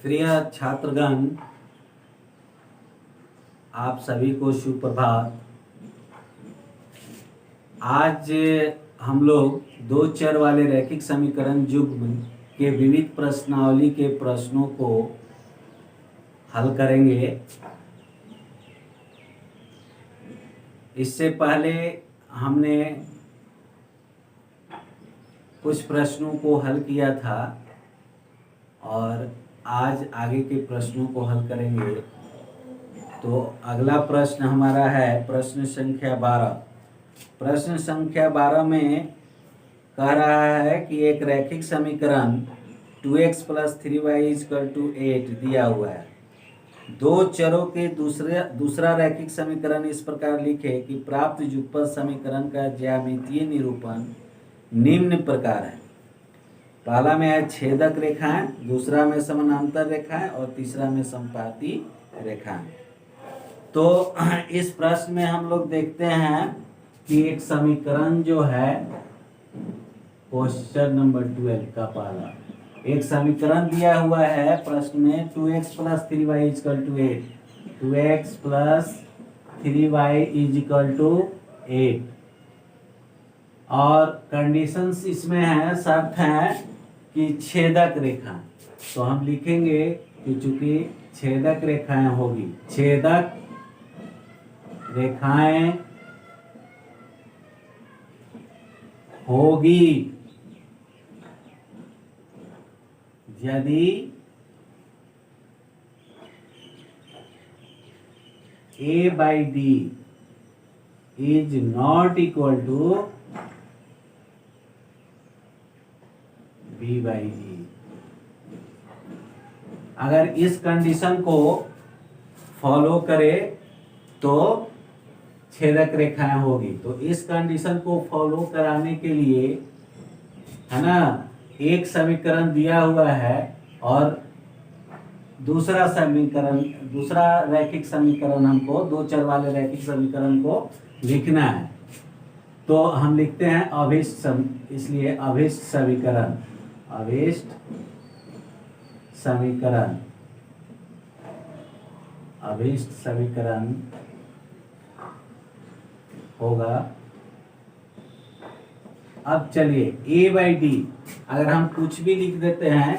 प्रिय छात्रगण, आप सभी को सुप्रभात। आज हम लोग दो चर वाले रैखिक समीकरण युग्म के विविध प्रश्नावली के प्रश्नों को हल करेंगे। इससे पहले हमने कुछ प्रश्नों को हल किया था और आज आगे के प्रश्नों को हल करेंगे। तो अगला प्रश्न हमारा है प्रश्न संख्या 12। प्रश्न संख्या 12 में कह रहा है कि एक रैखिक समीकरण 2x + 3y = 8 दिया हुआ है। दो चरों के दूसरा रैखिक समीकरण इस प्रकार लिखे कि प्राप्त युगपत समीकरण का ज्यामितीय निरूपण निम्न प्रकार है। पहला में है छेदक रेखाएं, दूसरा में समानांतर रेखाएं और तीसरा में समपाती रेखाएं। तो इस प्रश्न में हम लोग देखते हैं कि एक समीकरण जो है क्वेश्चन नंबर 12 का पहला एक समीकरण दिया हुआ है प्रश्न में 2x + 3y = 8। 2x + 3y = 8 और कंडीशंस इसमें है, शर्त है कि छेदक रेखा। तो हम लिखेंगे कि चूंकि छेदक रेखाएं होगी, छेदक रेखाएं होगी यदि a/d is not equal to b/e। अगर इस कंडीशन को फॉलो करे तो छेदक रेखाएं होगी। तो इस कंडीशन को फॉलो कराने के लिए है ना, एक समीकरण दिया हुआ है और दूसरा रैखिक समीकरण हमको दो चर वाले रैखिक समीकरण को लिखना है। तो हम लिखते हैं इसलिए अभिष्ट समीकरण होगा। अब चलिए a/d, अगर हम कुछ भी लिख देते हैं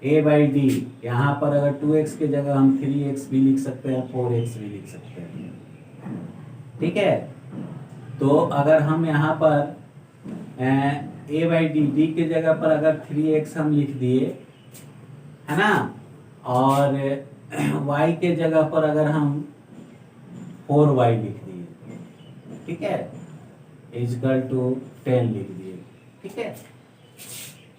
a/d, यहाँ पर अगर 2x के जगह हम 3x भी लिख सकते हैं, 4x भी लिख सकते हैं, ठीक है। तो अगर हम यहाँ पर a/d, d के जगह पर अगर 3x हम लिख दिए है ना, और y के जगह पर अगर हम 4y लिख दिए, ठीक है, = 10 लिख दिए, ठीक है।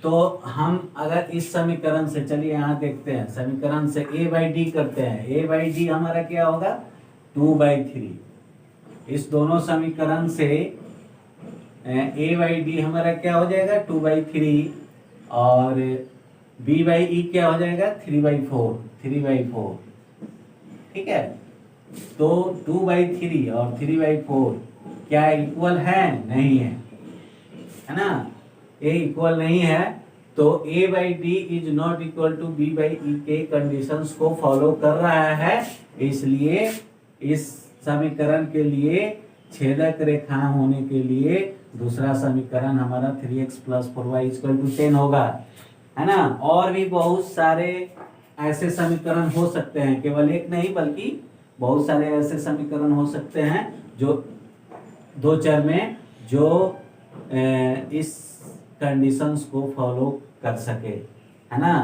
तो हम अगर इस समीकरण से, चलिए यहाँ देखते हैं, समीकरण से a/d करते हैं। a/d हमारा क्या होगा 2/3। इस दोनों समीकरण से a/d हमारा क्या हो जाएगा 2/3 और b/e क्या हो जाएगा 3/4, ठीक है। तो 2/3 और 3/4 क्या इक्वल है? नहीं है ना, ये इक्वल नहीं है। तो a/d is not equal to b/e के कंडीशंस को फॉलो कर रहा है, इसलिए इस समीकरण के लिए छेदक रेखा होने के लिए दूसरा समीकरण हमारा 3x + 4y = 10 होगा, है ना। और भी बहुत सारे ऐसे समीकरण हो सकते हैं, केवल एक नहीं बल्कि बहुत सारे ऐसे समीकरण हो सकते हैं जो दो चर में जो इस कंडीशंस को फॉलो कर सके, है ना।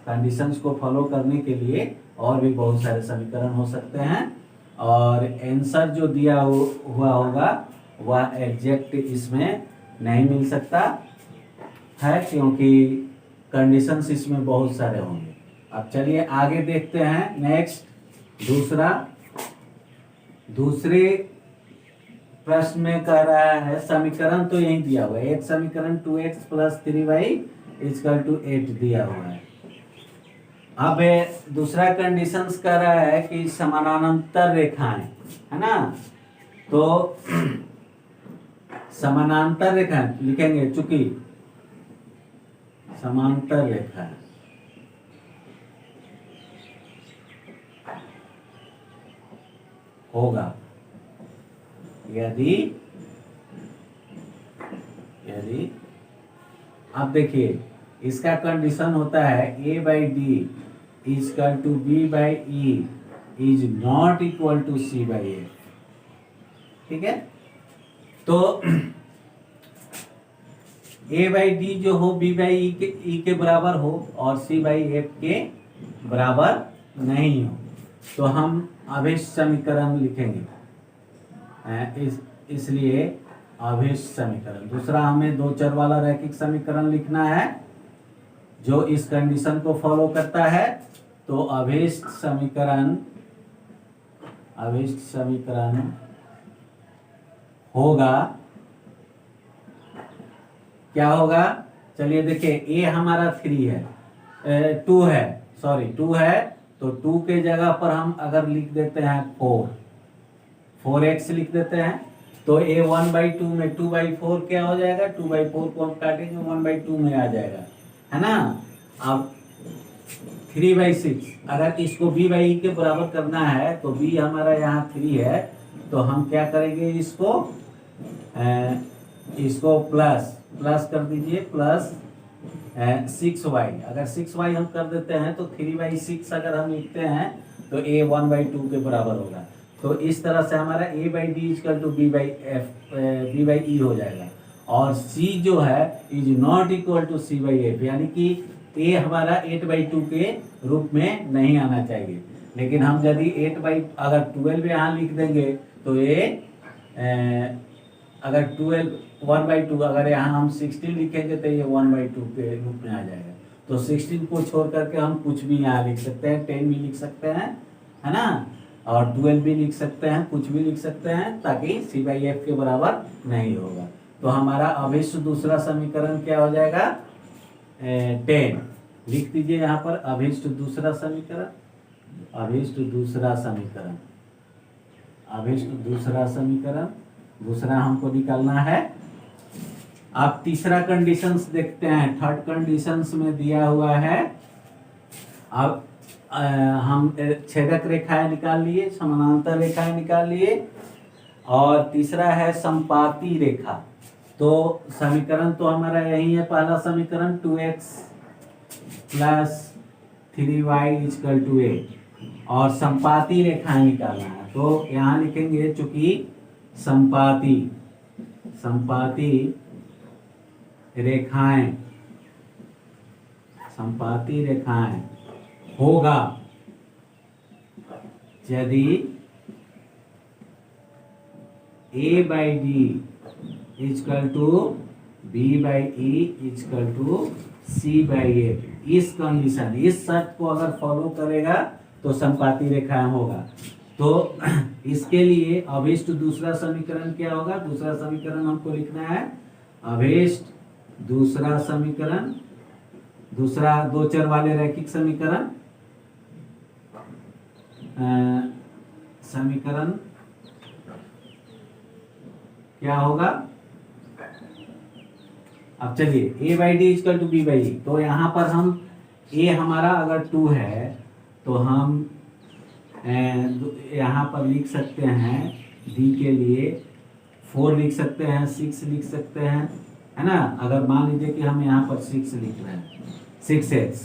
कंडीशंस को फॉलो करने के लिए और भी बहुत सारे समीकरण हो सकते हैं और आंसर जो दिया हुआ होगा वह एग्जैक्ट इसमें नहीं मिल सकता है, क्योंकि कंडीशंस इसमें बहुत सारे होंगे। अब चलिए आगे देखते हैं। नेक्स्ट दूसरे प्रश्न में कह रहा है, समीकरण तो यही दिया हुआ है, एक समीकरण 2x + 3y = 8 दिया हुआ है। अब दूसरा कंडीशंस कह रहा है कि समानांतर रेखाएं, है ना। तो समानांतर रेखाएं लिखेंगे, चूंकि समांतर रेखा है, होगा। यदि यदि अब देखिए इसका कंडीशन होता है a by D equal to b by E is not equal to c by A. ठीक है, तो a बाई डी जो हो b बाई ई के बराबर हो और c बाई एफ के बराबर नहीं हो तो हम अभिष्ट समीकरण लिखेंगे। इसलिए अभिष्ट समीकरण। दूसरा हमें दो चर वाला रैखिक समीकरण लिखना है जो इस कंडीशन को फॉलो करता है। तो अभिष्ट समीकरण होगा, क्या होगा? चलिए देखिए, ए हमारा 3 है, 2 है, सॉरी 2 है, तो 2 के जगह पर हम अगर लिख देते हैं 4x लिख देते हैं तो a 1/2 में 2/4 क्या हो जाएगा? 2/4 को हम काटेंगे 1/2 में आ जाएगा, है ना। अब 3/6 अगर इसको b बाई के बराबर करना है तो b हमारा यहाँ 3 है, तो हम क्या करेंगे? इसको प्लस कर दीजिए, प्लस 6y। अगर 6y हम कर देते हैं तो 3/6 अगर हम लिखते हैं तो a 1/2 के बराबर होगा। तो इस तरह से हमारा a by D equal to b by E हो जाएगा। और c जो है is not equal to c by F, यानी कि a हमारा 8/2 के रूप में नहीं आना चाहिए। लेकिन हम यदि अगर 12 यहाँ लिख देंगे तो ये अगर 1/2 अगर यहाँ हम 16 लिखेंगे तो ये 1/2 के रूप में आ जाएगा। तो 16 को छोड़ करके हम कुछ भी यहाँ लिख सकते हैं, 10 भी लिख सकते हैं, है ना, और 12 भी लिख सकते हैं, कुछ भी लिख सकते हैं, ताकि c बाई एफ के बराबर नहीं होगा। तो हमारा अभिष्ट दूसरा समीकरण क्या हो जाएगा? 10 लिख दीजिए यहाँ पर। अभिष्ट दूसरा समीकरण दूसरा हमको निकालना है। अब तीसरा कंडीशंस देखते हैं। थर्ड कंडीशंस में दिया हुआ है, अब हम छेदक रेखाएं निकाल लिए, समानांतर रेखाएं निकाल लिए, और तीसरा है संपाती रेखा। तो समीकरण तो हमारा यही है, पहला समीकरण 2x plus 3y equal to 8, और संपाती रेखाएं निकालना है। तो यहाँ लिखेंगे, चूंकि संपाती रेखाएं होगा यदि a by D equal to b by E equal to c by A. इस कंडीशन, इस शर्त को अगर फॉलो करेगा तो संपाती रेखाएं होगा। तो इसके लिए अभिष्ट दूसरा समीकरण क्या होगा? दूसरा समीकरण हमको लिखना है, अभिष्ट दूसरा समीकरण, दूसरा दो चर वाले रैखिक समीकरण क्या होगा? अब चलिए, a by D equal to b by E. तो यहाँ पर हम a हमारा अगर 2 है तो हम यहाँ पर लिख सकते हैं d के लिए 4 लिख सकते हैं, 6 लिख सकते हैं, है ना। अगर मान लीजिए कि हम यहाँ पर 6 लिख रहे हैं, 6x,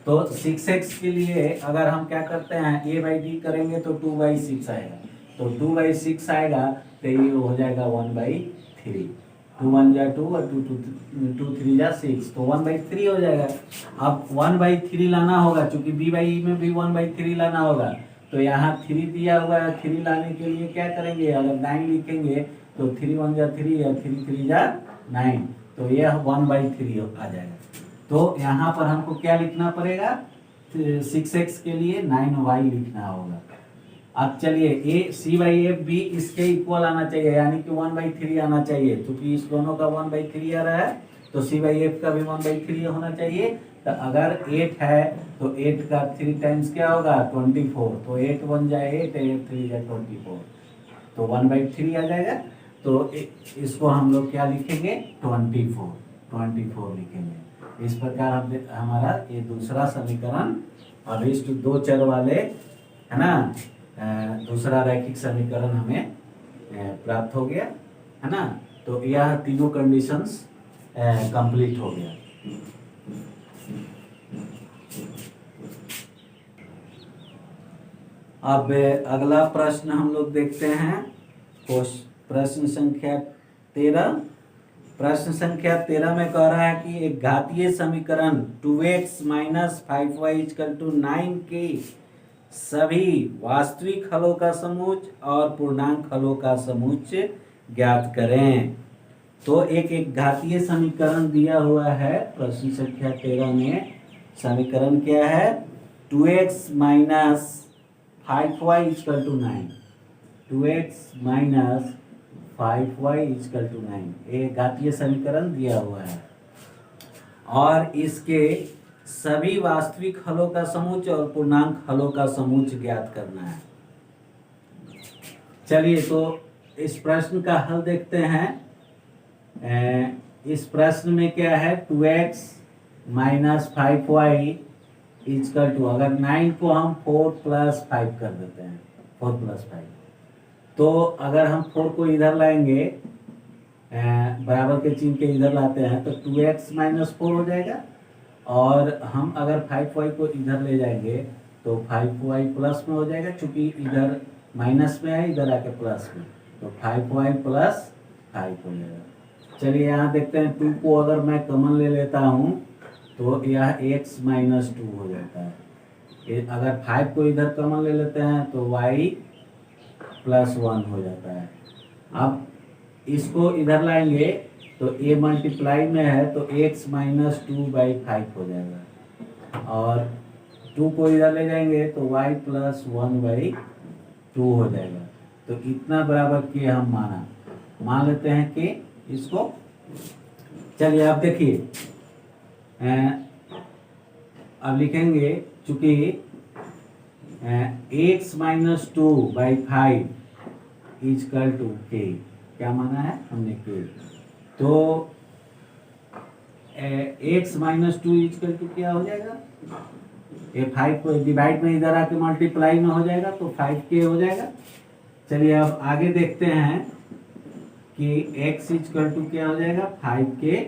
तो 6x के लिए अगर हम क्या करते हैं, a बाई डी करेंगे तो 2/6 आएगा। तो 2/6 आएगा तो ये हो जाएगा 1/3। 2 1 जा 2 और 2 3 जा 6, तो 1/3 हो जाएगा। अब 1/3 लाना होगा, चूंकि b बाई ई में भी 1/3 लाना होगा। तो यहाँ 3 दिया हुआ है, 3 लाने के लिए क्या करेंगे? अगर 9 लिखेंगे तो 3 1 जा 3 या 3 3 जा 9, तो यह 1/3 आ जाएगा। तो यहाँ पर हमको क्या लिखना पड़ेगा? 6x के लिए 9y लिखना होगा। अब चलिए, c बाई एफ भी इसके इक्वल आना चाहिए, यानी कि 1/3 आना चाहिए। क्योंकि इस दोनों का 1/3 आ रहा है तो c बाई एफ का भी 1/3 होना चाहिए। तो अगर 8 है तो 8 का 3 टाइम्स क्या होगा? 24। तो 8 1 जाए 8, 8 3 जाए 24, तो 1/3 आ जाएगा। तो इसको हम लोग क्या लिखेंगे? 24 लिखेंगे। इस प्रकार हमारा ये दूसरा समीकरण अभिष्ट दो चर वाले, है ना, दूसरा रैखिक समीकरण हमें प्राप्त हो गया, है ना। तो यह तीनों कंडीशंस कंप्लीट हो गया। अब अगला प्रश्न हम लोग देखते हैं, प्रश्न संख्या 13। प्रश्न संख्या 13 में कह रहा है कि एक घातीय समीकरण 2x minus 5y equal to 9 के सभी वास्तविक हलों का समूच और पूर्णांक हलों का समूच ज्ञात करें। तो एक घातीय समीकरण दिया हुआ है प्रश्न संख्या 13 में। समीकरण क्या है? 2x minus 5y equal to 9। 2x minus 5y equal to 9 एक घातीय समीकरण दिया हुआ है और इसके सभी वास्तविक हलों का समूच और पूर्णांक हलों का समूच ज्ञात करना है। चलिए तो इस प्रश्न का हल देखते हैं। इस प्रश्न में क्या है? 2x minus 5y equal to, अगर 9 को हम 4 प्लस 5 कर देते हैं, 4 प्लस 5, तो अगर हम 4 को इधर लाएंगे, बराबर के चिन्ह के इधर लाते हैं तो 2x माइनस 4 हो जाएगा। और हम अगर 5y को इधर ले जाएंगे तो 5y प्लस में हो जाएगा, क्योंकि इधर माइनस में है, इधर आके प्लस में, तो 5y प्लस 5 हो जाएगा। चलिए यहाँ देखते हैं, 2 को अगर मैं कॉमन ले लेता हूँ तो यह x माइनस 2 हो जाता है। अगर 5 को इधर कॉमन ले लेते हैं तो y प्लस 1 हो जाता है। अब इसको इधर लाएंगे तो a मल्टीप्लाई में है तो x माइनस 2/5 हो जाएगा, और 2 को इधर ले जाएंगे तो y प्लस 1/2 हो जाएगा। तो इतना बराबर के हम मान लेते हैं कि इसको। चलिए अब देखिए, अब लिखेंगे, चूंकि x minus 2/5 equal to k, क्या माना है हमने k, तो x माइनस 2 इक्वल टू क्या हो जाएगा? ये 5 को डिवाइड में इधर आके मल्टीप्लाई में हो जाएगा तो 5k हो जाएगा। चलिए अब आगे देखते हैं कि x इक्वल टू क्या हो जाएगा? 5k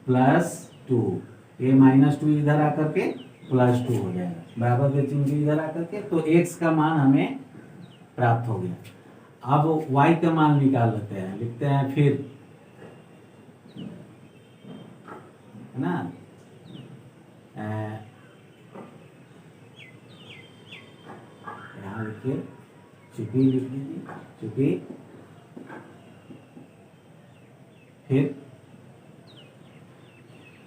प्लस 2, ये माइनस 2 इधर आकर के प्लस 2 हो जाएगा, बराबर के चिन्ह इधर आकर के, तो x का मान हमें प्राप्त हो गया। अब y का मान निकाल लेते हैं, लिखते हैं फिर, है ना। यहाँ लिखिए, चुकी लिख लीजिए, चुकी, फिर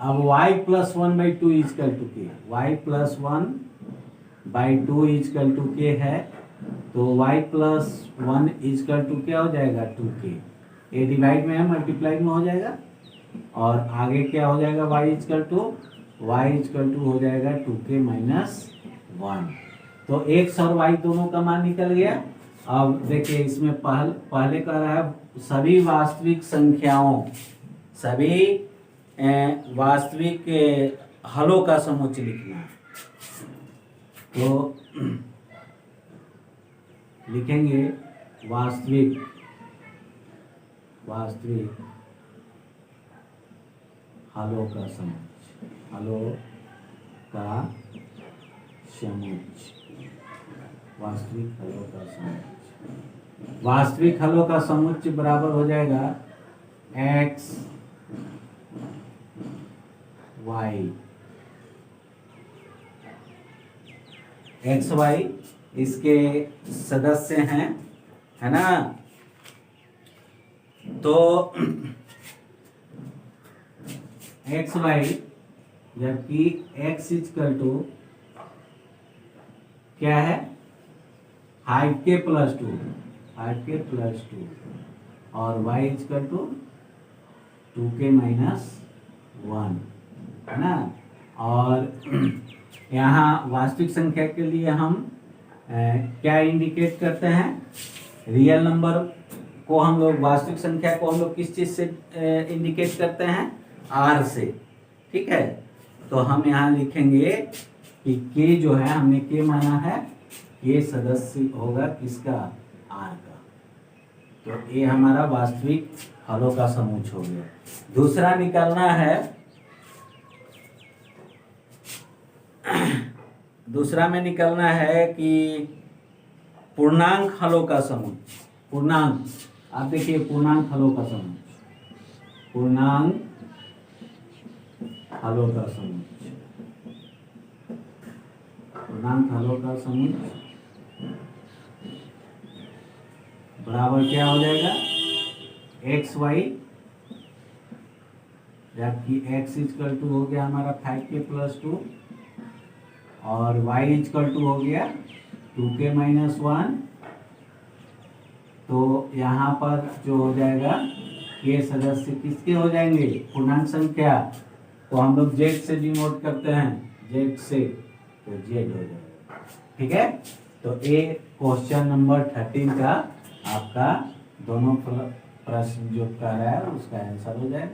अब y प्लस 1/2 इक्वल टू के, y प्लस 1/2 इक्वल टू के है, तो y प्लस 1 इक्वल टू क्या हो जाएगा? 2k। ये डिवाइड में है, मल्टीप्लाई में हो जाएगा, और आगे क्या हो जाएगा? y इक्वल टू हो जाएगा 2k माइनस 1। तो x और y दोनों का मान निकल गया। अब देखिए इसमें पहले कह रहा है सभी वास्तविक संख्याओं, सभी वास्तविक हलों का समूच लिखना है। तो लिखेंगे वास्तविक हलों का समूच, हलों का समूच, वास्तविक हलों का समूच। वास्तविक हलों का समूच बराबर हो जाएगा x y इसके सदस्य हैं, है ना। तो x y, जबकि x इक्वल टू क्या है? 5k प्लस 2 और y equal to 2k minus 1, है ना। और यहाँ वास्तविक संख्या के लिए हम क्या इंडिकेट करते हैं? रियल नंबर को हम लोग, वास्तविक संख्या को हम लोग किस चीज से इंडिकेट करते हैं? r से, ठीक है। तो हम यहाँ लिखेंगे कि k जो है, हमने k माना है के सदस्य होगा किसका, आर का। तो ये हमारा वास्तविक हलों का समूह हो गया। दूसरा निकालना है, दूसरा में निकालना है कि पूर्णांक हलों का समूह। पूर्णांक, आप देखिए पूर्णांक हलों का समूह, पूर्णांक हलों का समूह, पूर्णांक हलों का समूह बराबर क्या हो जाएगा, एक्स वाई, जबकि x इजकल टू हो गया हमारा 5k प्लस 2 और y इजकल टू हो गया 2k माइनस 1। तो यहाँ पर जो हो जाएगा ये सदस्य किसके हो जाएंगे, पूर्णांक संख्या को हम लोग z से डिनोट करते हैं, z से, तो z हो जाएगा। ठीक है, तो ये क्वेश्चन नंबर 13 का आपका दोनों प्रश्न जो कर रहा है उसका आंसर हो जाएगा।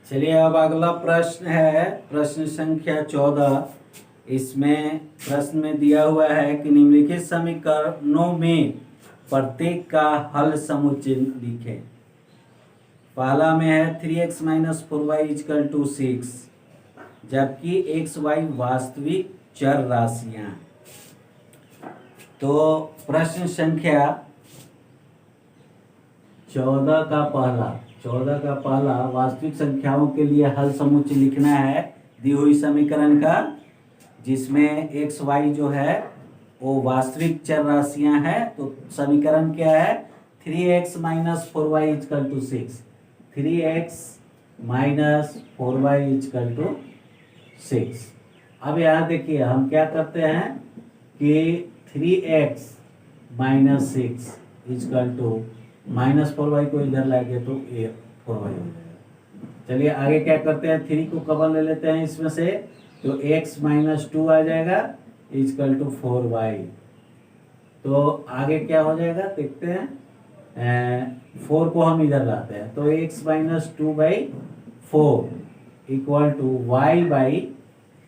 चलिए अब अगला प्रश्न है प्रश्न संख्या 14। इसमें प्रश्न में दिया हुआ है कि निम्नलिखित समीकरणों में प्रत्येक का हल समुच्चय लिखें। पहला में है 3x minus 4y equal to 6, जबकि x y वास्तविक चर राशियां। तो प्रश्न संख्या 14 का पहला वास्तविक संख्याओं के लिए हल समुच्चय लिखना है दी हुई समीकरण का, जिसमें x y जो है वो वास्तविक चर राशियां हैं। तो समीकरण क्या है, 3x minus 4y equal to 6, 3x minus 4y equal to 6। अब यहाँ देखिए हम क्या करते हैं कि 3x minus 6 is equal to minus 4y को इधर लाएंगे तो ये 4y हो जाएगा। चलिए आगे क्या करते हैं, 3 को कवर ले लेते हैं इसमें से, तो x माइनस 2 आ जाएगा इजकल टू 4y। तो आगे क्या हो जाएगा देखते हैं, 4 को हम इधर लाते हैं तो x minus 2/4 equal to y by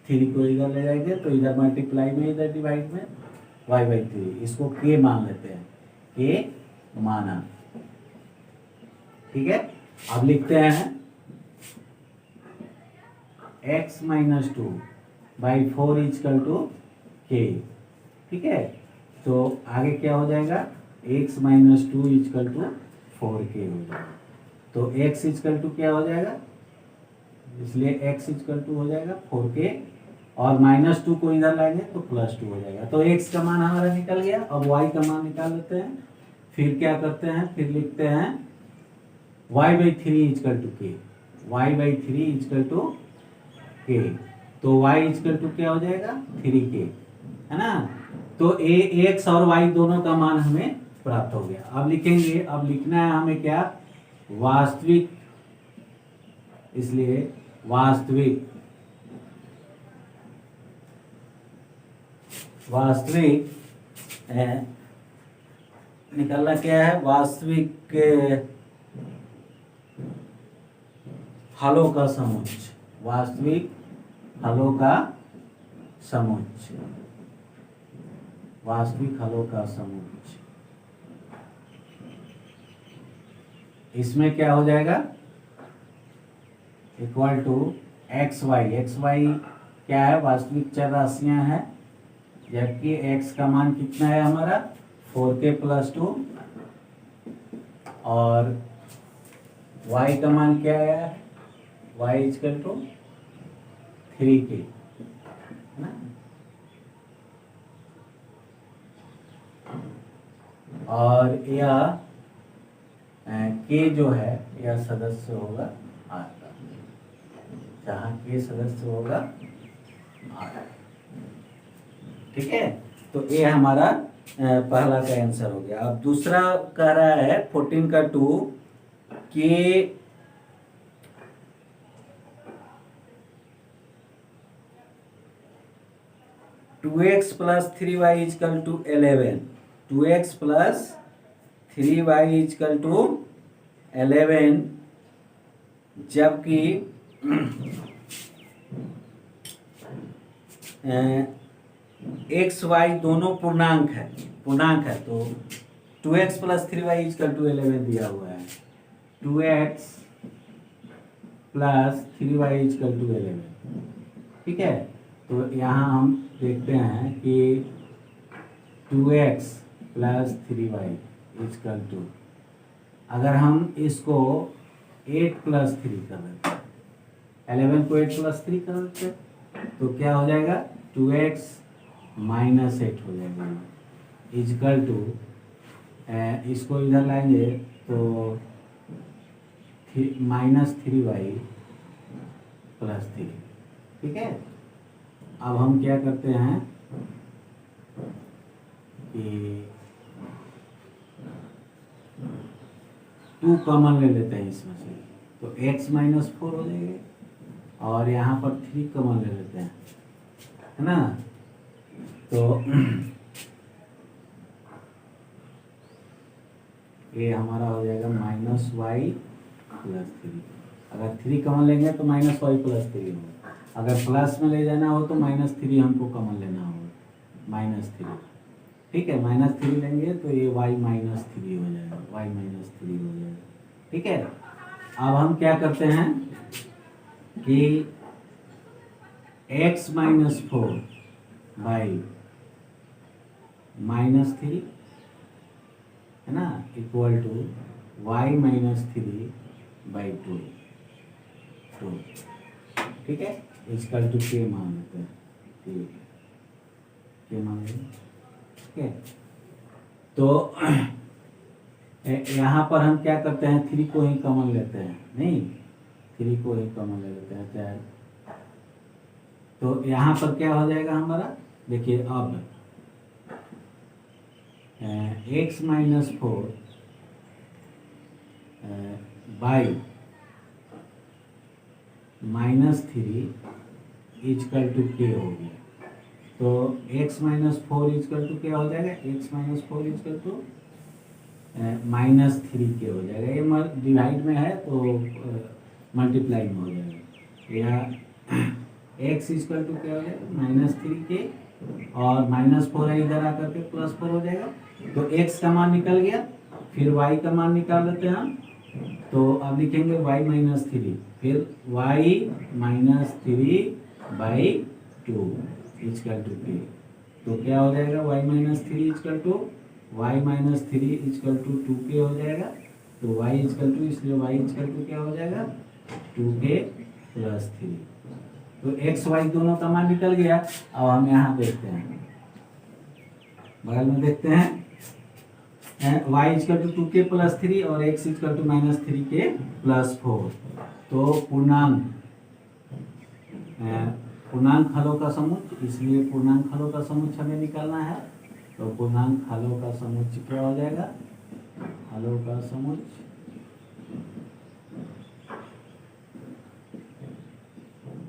3 को इधर ले जाएंगे तो इधर मल्टीप्लाई में इधर डिवाइड में y/3, इसको k मान लेते हैं, k माना। ठीक है, अब लिखते हैं x minus 2/4 equal to k। ठीक है, तो आगे क्या हो जाएगा, x minus 2 equal to 4k हो जाएगा। तो x इजकल टू क्या हो जाएगा, इसलिए x इजकल टू हो जाएगा 4k और माइनस 2 को इधर लाएंगे तो प्लस 2 हो जाएगा। तो x का मान हमारा निकल गया। अब y का मान निकाल लेते हैं। फिर क्या करते हैं, फिर लिखते हैं y/3 equal to k, y/3 equal to k। तो y इजकल टू क्या हो जाएगा, 3k, है ना। तो x और y दोनों का मान हमें प्राप्त हो गया। अब लिखेंगे, अब लिखना है हमें क्या, वास्तविक, इसलिए वास्तविक निकालना क्या है, वास्तविक हलों का समुच्चय, वास्तविक हलों का समुच्चय, वास्तविक हलों का समुच्चय। इसमें क्या हो जाएगा, इक्वल टू एक्स वाई क्या है, वास्तविक चर राशियां हैं, जबकि x का मान कितना है हमारा 4k प्लस 2 और y का मान क्या है, y इजकल टू 3k, ना। और यह k जो है यह सदस्य होगा r का, जहाँ k सदस्य होगा r। ठीक है, तो ये हमारा पहला का आंसर हो गया। अब दूसरा कह रहा है 14 का 2 कि 2x plus 3y equal to 11, 2x plus 3y equal to 11, जबकि एक्स वाई दोनों पूर्णांक है तो 2x plus 3y equal to 11 दिया हुआ है। 2x plus 3y equal to 11, ठीक है। तो यहाँ हम देखते हैं कि 2x plus 3y equal to, अगर हम इसको 8 प्लस 3 कर देते हैं, 11 को 8 प्लस 3 कर देते हैं तो क्या हो जाएगा, 2x माइनस 8 हो जाएगा इजकल टू, इसको इधर लाएंगे तो माइनस 3y प्लस 3, ठीक है। अब हम क्या करते हैं कि 2 कॉमन ले लेते हैं इसमें से, तो x माइनस 4 हो जाएगा और यहाँ पर 3 कॉमन ले लेते हैं, है ना। तो ये हमारा हो जाएगा माइनस वाई प्लस 3। अगर 3 कॉमन लेंगे तो माइनस वाई प्लस 3 होगा, अगर प्लस में ले जाना हो तो माइनस 3 हमको कॉमन लेना होगा, माइनस 3, ठीक है। माइनस 3 लेंगे तो ये y माइनस 3 हो जाएगा, y माइनस 3 हो जाएगा, ठीक है। अब हम क्या करते हैं कि x माइनस 4 बाई माइनस 3, है ना, equal to y minus 3 by 2, ठीक है। इजकल टू के मान लेते हैं, के मान लेते हैं, ठीक है। तो यहाँ पर हम क्या करते हैं, 3 को ही कॉमन लेते हैं, नहीं 3 को ही कॉमन ले लेते हैं चाहे, तो यहाँ पर क्या हो जाएगा हमारा, देखिए अब x minus 4 by minus 3 equal to k हो गया। तो x माइनस 4 इजकल टू क्या हो जाएगा, x minus 4 equal to minus 3 k हो जाएगा। ये डिवाइड में है तो मल्टीप्लाई में हो जाएगा, या x इजकल टू क्या हो जाएगा, माइनस 3 के, और माइनस 4 है इधर आकर के प्लस 4 हो जाएगा। तो x का मान निकल गया, फिर y का मान निकाल लेते हैं हम, तो अब लिखेंगे y माइनस 3, फिर y minus 3 by 2 equal to k. तो क्या हो जाएगा, y minus 3 equal to y minus 3 equal to 2k हो जाएगा। तो y इजकल टू, इसलिए y इजकल टू क्या हो जाएगा, 2k प्लस 3। तो x y दोनों का मान निकल गया। अब हम यहाँ देखते हैं, बगल में देखते हैं, y equal to 2k plus 3 और x equal to minus 3k plus 4। तो पूर्णांक हलों का समुच्च, इसलिए पूर्णांक हलों का समुच्च हमें निकालना है। तो पूर्णांक हलों का समुच्च क्या हो जाएगा, हलों का समुच्च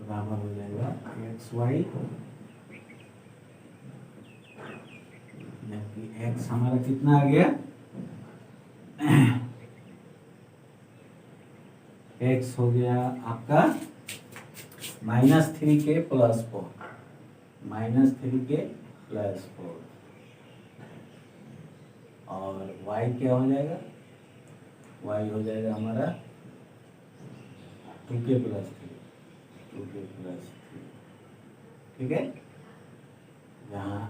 बराबर हो जाएगा एक्स वाई, जबकि एक्स हमारा कितना आ गया, एक्स हो गया आपका minus 3k plus 4, minus 3k plus 4, और y क्या हो जाएगा, y हो जाएगा हमारा 2k प्लस 3, 2k प्लस 3, ठीक है। यहाँ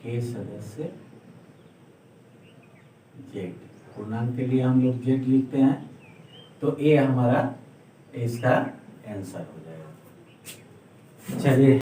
k सदस्य z, पूर्णांक के लिए हम लोग z लिखते हैं, तो a हमारा इसका आंसर हो जाएगा। चलिए